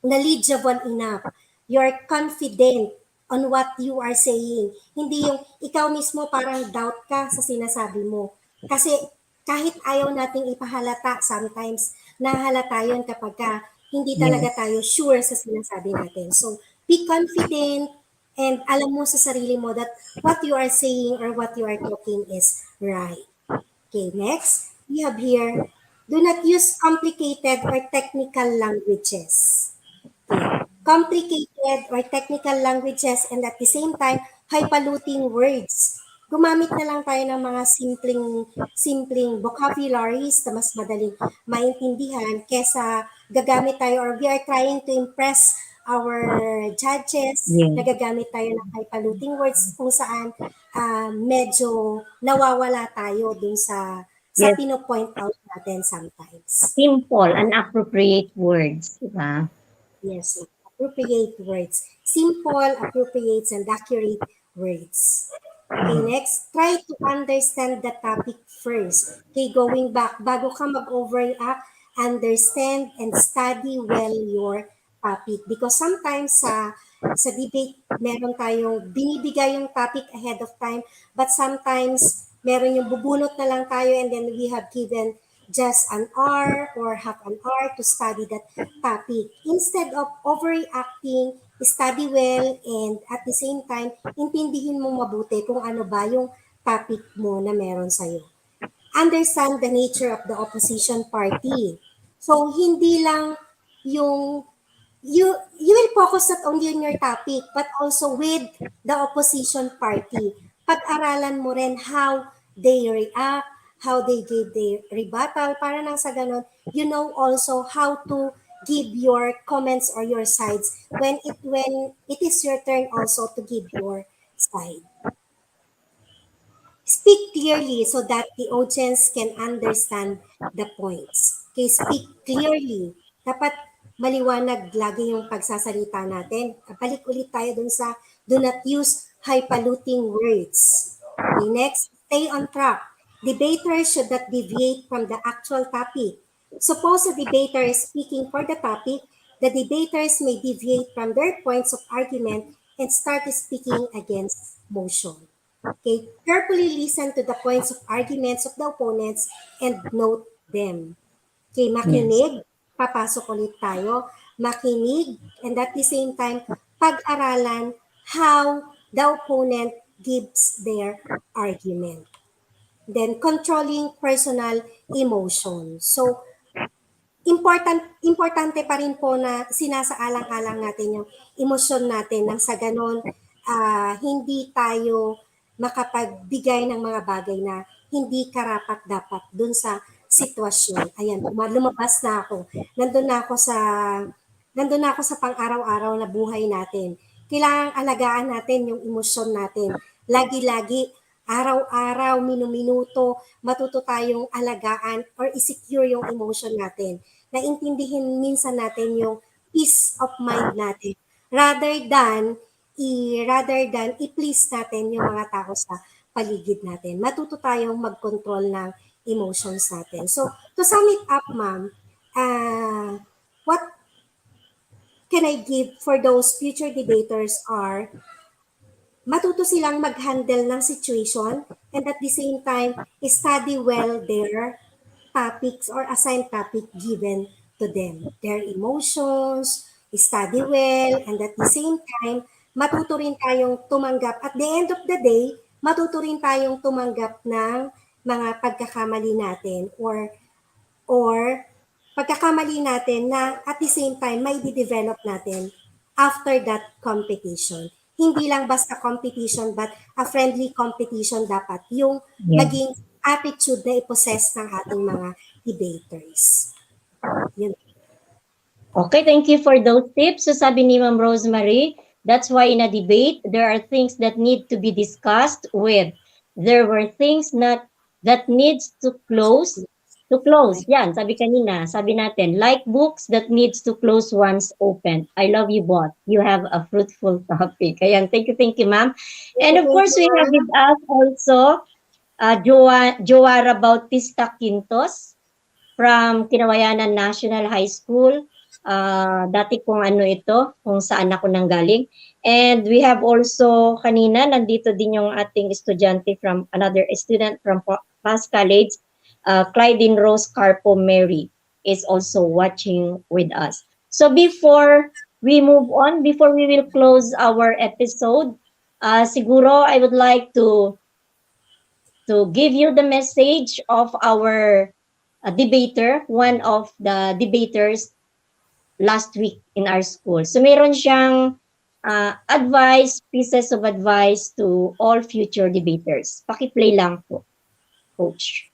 knowledgeable enough. You're confident on what you are saying. Hindi yung ikaw mismo parang doubt ka sa sinasabi mo. Kasi kahit ayaw nating ipahalata, sometimes nahalata yun kapag hindi talaga yes. tayo sure sa sinasabi natin. So, be confident and alam mo sa sarili mo that what you are saying or what you are talking is right. Okay, next, we have here, do not use complicated or technical languages. Okay. Complicated or technical languages and at the same time, highfalutin words. Gumamit na lang tayo ng mga simpleng vocabularies na mas madaling maintindihan kesa gagamit tayo or we are trying to impress our judges, Yes, nagagamit tayo ng highfalutin words kung saan medyo nawawala tayo dun sa yes. pino-point out natin sometimes. Simple and appropriate words, di ba? Yes, appropriate words. Simple, appropriate, and accurate words. Okay, next, try to understand the topic first. Okay, going back, bago ka mag-overreact, understand and study well your topic. Because sometimes sa debate, meron tayong binibigay yung topic ahead of time, but sometimes meron yung bubunot na lang tayo and then we have given just an hour or half an hour to study that topic. Instead of overreacting, study well and at the same time, intindihin mo mabuti kung ano ba yung topic mo na meron sa'yo. Understand the nature of the opposition party. So, hindi lang yung you will focus not only on your topic but also with the opposition party. Pag-aralan mo rin how they react, how they give their rebuttal para nang sa ganun, you know also how to give your comments or your sides when it is your turn also to give your side. Speak clearly so that the audience can understand the points. Okay, speak clearly. Dapat maliwanag lagi yung pagsasalita natin. Balik ulit tayo dun sa do not use highfalutin words. Okay, next, stay on track. Debaters should not deviate from the actual topic. Suppose a debater is speaking for the topic, the debaters may deviate from their points of argument and start speaking against motion. Okay, carefully listen to the points of arguments of the opponents and note them. Okay, Yes. makinig, papasok ulit tayo, makinig, and at the same time, pag-aralan how the opponent gives their argument. Then, controlling personal emotion. So, importante pa rin po na sinasaalang-alang natin yung emosyon natin nang sa ganon hindi tayo makapagbigay ng mga bagay na hindi karapat-dapat dun sa sitwasyon. Ayan, lumabas na ako. Nandun na ako sa nandun na ako sa pang-araw-araw na buhay natin. Kailangang alagaan natin yung emosyon natin. Lagi-lagi, araw-araw, minuminuto, matuto tayong alagaan or i-secure yung emotion natin. Naintindihin minsan natin yung peace of mind natin. Rather than i-please natin yung mga tao sa paligid natin. Matuto tayong mag-control ng emotions natin. So, to sum it up, ma'am, what can I give for those future debaters are matuto silang mag-handle ng situation and at the same time, study well their topics or assigned topic given to them. Their emotions, study well, and at the same time, matuto rin tayong tumanggap. At the end of the day, matuto rin tayong tumanggap ng mga pagkakamali natin or pagkakamali natin na at the same time may di-develop natin after that competition. Hindi lang basta competition but a friendly competition dapat yung Yeah. maging attitude na i-possess ng ating mga debaters. Yun. Okay, thank you for those tips. So sabi ni Ma'am Rosemary, that's why in a debate, there are things that need to be discussed with. There were things not that needs to close. To close, yan, sabi kanina, sabi natin, like books that needs to close once open. I love you both. You have a fruitful topic. Ayan, thank you, ma'am. And of Thank course, you, we have with us also Joara Bautista Quintos from Kinawayanan National High School. Dati kung ano ito, kung saan ako nanggaling. And we have also, kanina, nandito din yung ating estudyante from, another student from Past College, Clydin Rose Carpo Mary is also watching with us. So before we move on, before we will close our episode, siguro I would like to give you the message of our debater, one of the debaters last week in our school. So meron siyang advice, pieces of advice to all future debaters. Paki-play lang po, Coach.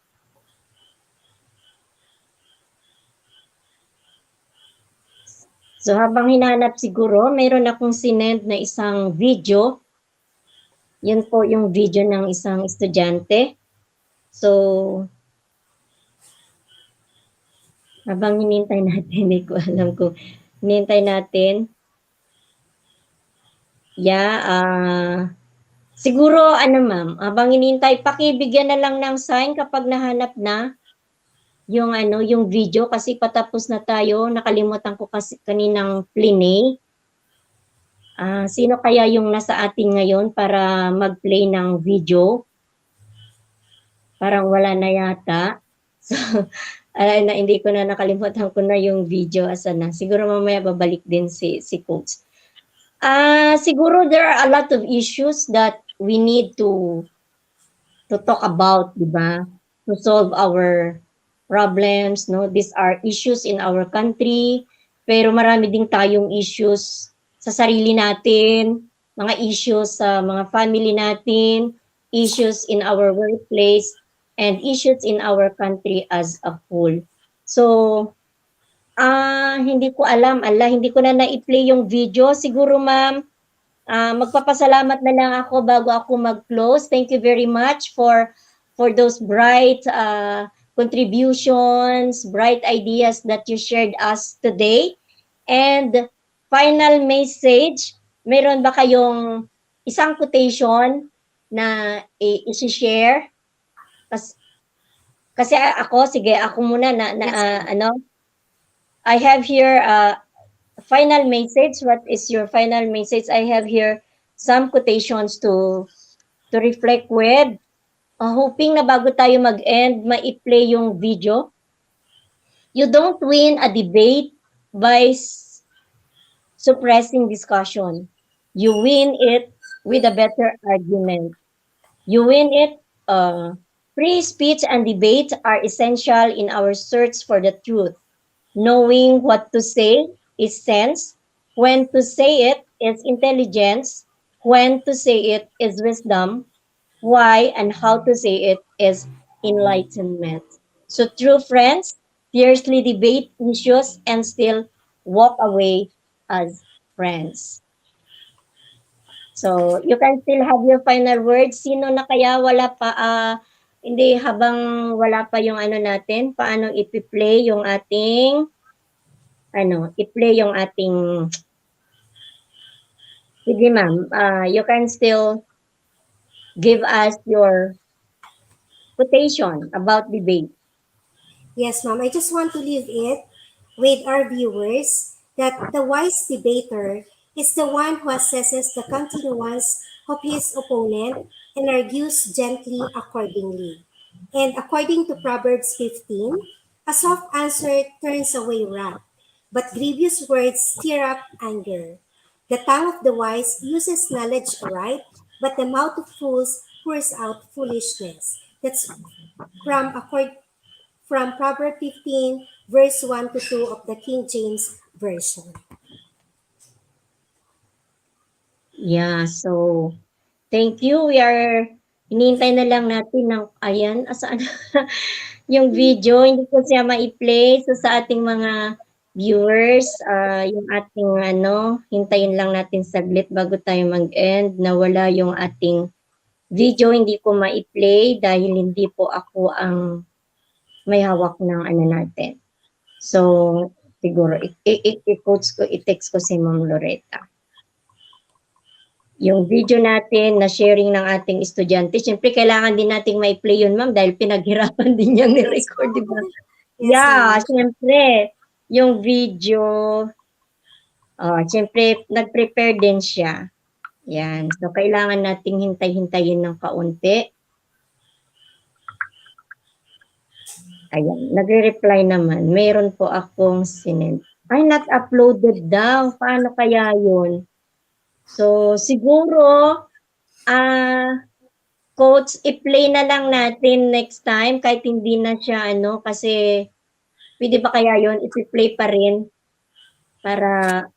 So habang hinanap siguro, meron akong sinend na isang video. Yun po yung video ng isang estudyante. So, habang hinintay natin, hindi ko alam kung hinintay natin. Yeah, siguro ano ma'am, habang hinintay, pakibigyan na lang ng sign kapag nahanap na yung ano, yung video kasi patapos na tayo. Nakalimutan ko kasi kaninang plinay. Sino kaya yung nasa atin ngayon para mag-play ng video? Parang wala na yata. So, hindi ko na nakalimutan ko na yung video asan na. Siguro mamaya babalik din si Coach. Siguro there are a lot of issues that we need to talk about, di ba? To solve our problems, no? These are issues in our country, pero marami din tayong issues sa sarili natin, mga issues sa mga family natin, issues in our workplace, and issues in our country as a whole. So, hindi ko alam, hindi ko na na-play yung video. Siguro ma'am, magpapasalamat na lang ako bago ako mag-close. Thank you very much for those bright contributions, bright ideas that you shared us today. And final message, meron ba kayong isang quotation na i-share? Kasi ako, sige, ako muna I have here final message. What is your final message? I have here some quotations to reflect with. Hoping na bago tayo mag-end, ma-play yung video. You don't win a debate by suppressing discussion. You win it with a better argument. You win it. Free speech and debate are essential in our search for the truth. Knowing what to say is sense. When to say it is intelligence. When to say it is wisdom. Why and how to say it is enlightenment. So true friends, fiercely debate issues and still walk away as friends. So you can still have your final words. Sino na kaya wala pa, hindi habang wala pa yung ano natin, paano i-play yung ating, i-play yung ating, sige ma'am, you can still give us your quotation about debate. Yes, ma'am. I just want to leave it with our viewers that the wise debater is the one who assesses the continuance of his opponent and argues gently accordingly. And according to Proverbs 15, a soft answer turns away wrath, but grievous words stir up anger. The tongue of the wise uses knowledge aright, but the mouth of fools pours out foolishness. That's from Proverbs 15, verse 1 to 2 of the King James Version. Yeah, so thank you. Hinihintay na lang natin ng, ayan, asaan yung video, hindi ko siya ma-play. So sa ating mga viewers, yung ating hintayin lang natin saglit bago tayo mag-end. Nawala yung ating video, hindi ko ma-play dahil hindi po ako ang may hawak ng natin. So, siguro, i-text ko si Ma'am Loretta. Yung video natin na sharing ng ating estudyante, siyempre kailangan din nating ma-play yun, ma'am, dahil pinaghirapan din niyang ni-record, di ba? Yes, Yeah, ma'am. siyempre, yung video, siyempre, nag-prepare din siya. Yan. So, kailangan nating hintay-hintayin ng kaunti. Ayan, nagre-reply naman. Mayroon po akong sinend. Ay, not uploaded daw. Paano kaya yun? So, siguro, coach, i-play na lang natin next time kahit hindi na siya kasi pwede ba kaya yun? I-play pa rin para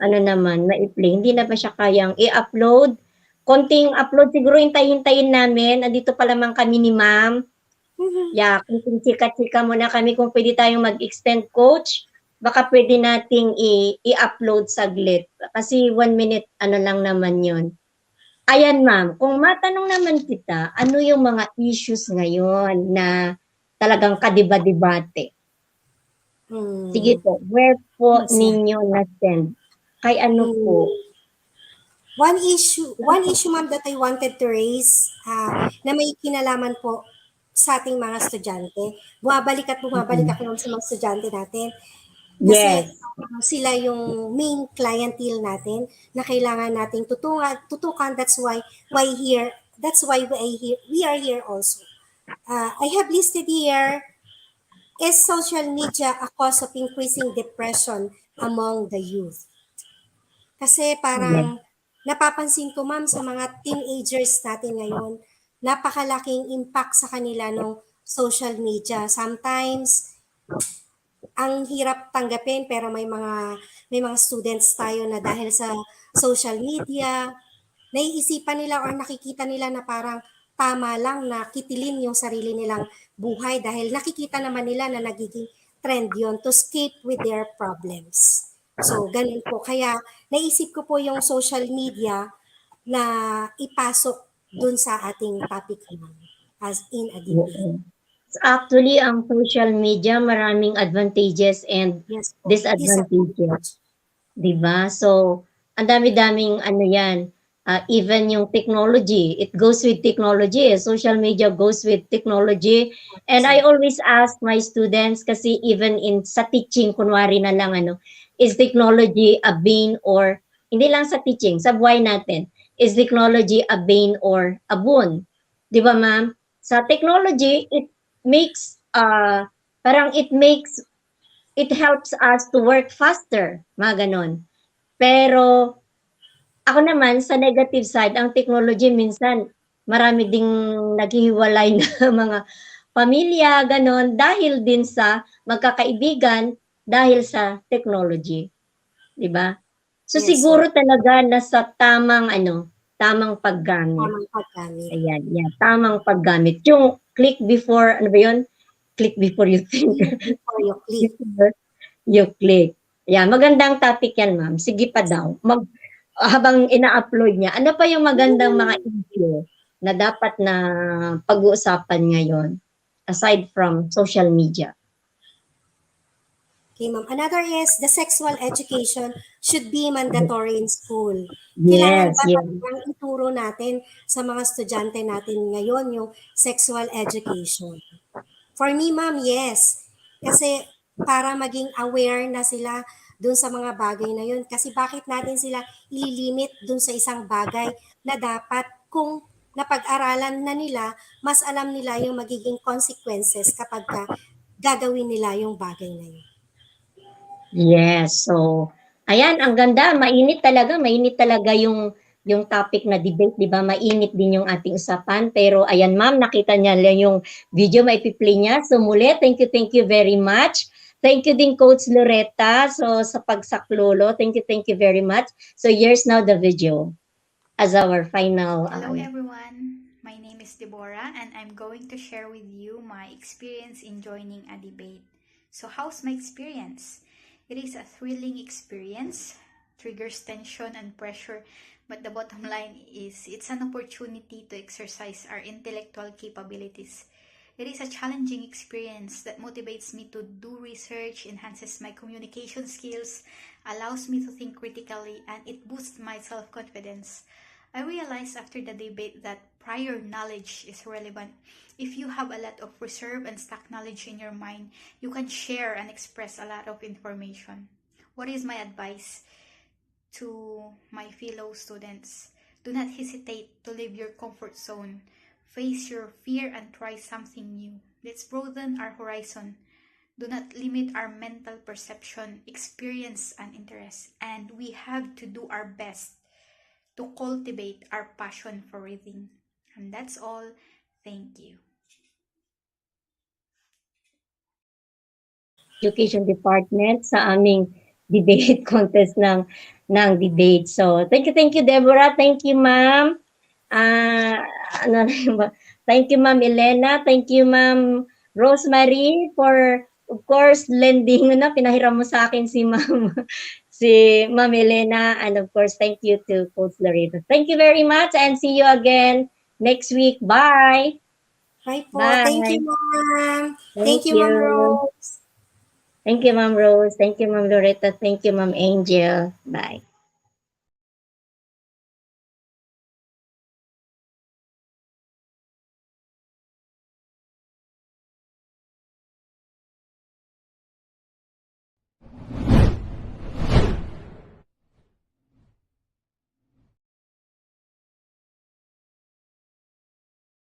naman, ma-play. Hindi na ba siya kayang i-upload? Konting upload, siguro hintayin namin. Andito pa lamang kami ni ma'am. Yeah, kung chika-chika muna kami kung pwede tayong mag-extend, coach. Baka pwede nating i-upload saglit. Kasi 1 minute, lang naman yon. Ayan, ma'am. Kung matanong naman kita, ano yung mga issues ngayon na talagang kadiba-debate? Sige po, where po Yes, ma'am. ninyo na-send? Kay ano po? One issue, ma'am, that I wanted to raise na may kinalaman po sa ating mga estudyante. Bumabalik ako sa mga estudyante natin. Kasi Yes. sila yung main clientele natin na kailangan nating tutukan. We are here also. I have listed here, is social media a cause of increasing depression among the youth? Kasi Yes. parang napapansin ko, ma'am, sa mga teenagers natin ngayon, napakalaking impact sa kanila ng social media. Sometimes ang hirap tanggapin, pero may mga students tayo na dahil sa social media, naiisipan nila or nakikita nila na parang tama lang na kitilin yung sarili nilang buhay dahil nakikita naman nila na nagiging trend yon to escape with their problems. So, ganun po. Kaya naisip ko po yung social media na ipasok dun sa ating topic naman as in a debate. Oo. Actually, ang social media maraming advantages and Yes po. disadvantages. Disadvantage. 'Di ba? So, ang dami-daming yan, even yung technology, it goes with technology, social media goes with technology. And I always ask my students kasi even sa teaching, kunwari na lang is technology a bane or, hindi lang sa teaching, sa buhay natin, is technology a bane or a boon? 'Di ba, ma'am? Sa technology, it helps us to work faster, mga ganon. Pero ako naman, sa negative side, ang technology minsan, marami ding naghihiwalay na mga pamilya, ganon, dahil din sa magkakaibigan, dahil sa technology. Diba? So Yes, siguro talaga nasa tamang paggamit. tamang paggamit. Ayan, yeah, tamang paggamit. Yung click before, ano ba yun? Click before you think. Before you click. Before you click. Yeah, magandang topic yan, ma'am. Sige pa daw. Habang ina-upload niya, ano pa yung magandang mga issue na dapat na pag-uusapan ngayon aside from social media? Okay, ma'am. Another is the sexual education should be mandatory in school. Kailangan Yes, ba yes. talagang ituro natin sa mga estudyante natin ngayon yung sexual education? For me, ma'am, yes. Kasi para maging aware na sila dun sa mga bagay na yun. Kasi bakit natin sila ililimit dun sa isang bagay na dapat kung napag-aralan na nila, mas alam nila yung magiging consequences kapag gagawin nila yung bagay na yun. Yes. So, ayan, ang ganda, mainit talaga yung topic na debate, 'di ba? Mainit din yung ating usapan. Pero ayan, ma'am, nakita niya lang yung video maipi-play niya. So muli, thank you very much. Thank you din Coach Loretta so sa pagsaklolo. Thank you very much. So here's now the video as our final Hello everyone, my name is Deborah and I'm going to share with you my experience in joining a debate. So how's my experience? It is a thrilling experience, triggers tension and pressure, but the bottom line is it's an opportunity to exercise our intellectual capabilities. It is a challenging experience that motivates me to do research, enhances my communication skills, allows me to think critically, and it boosts my self-confidence. I realized after the debate that prior knowledge is relevant. If you have a lot of reserve and stuck knowledge in your mind, you can share and express a lot of information. What is my advice to my fellow students? Do not hesitate to leave your comfort zone. Face your fear and try something new. Let's broaden our horizon. Do not limit our mental perception, experience, and interest. And we have to do our best to cultivate our passion for reading. And that's all. Thank you. Education Department sa aming debate contest ng debate. So, thank you Deborah, thank you ma'am. Ah, ano na yun ba? Thank you ma'am Elena, thank you ma'am Rosemary for of course lending na pinahiram mo sa akin si ma'am si Ma'am Elena, and of course thank you to Coach Loretta. Thank you very much and see you again next week. Bye. Right po. Thank you, Bye. ma'am. Thank Thank you, ma'am you. Rose. Thank you, Ma'am Rose. Thank you, Ma'am Loretta. Thank you, Ma'am Angel. Bye.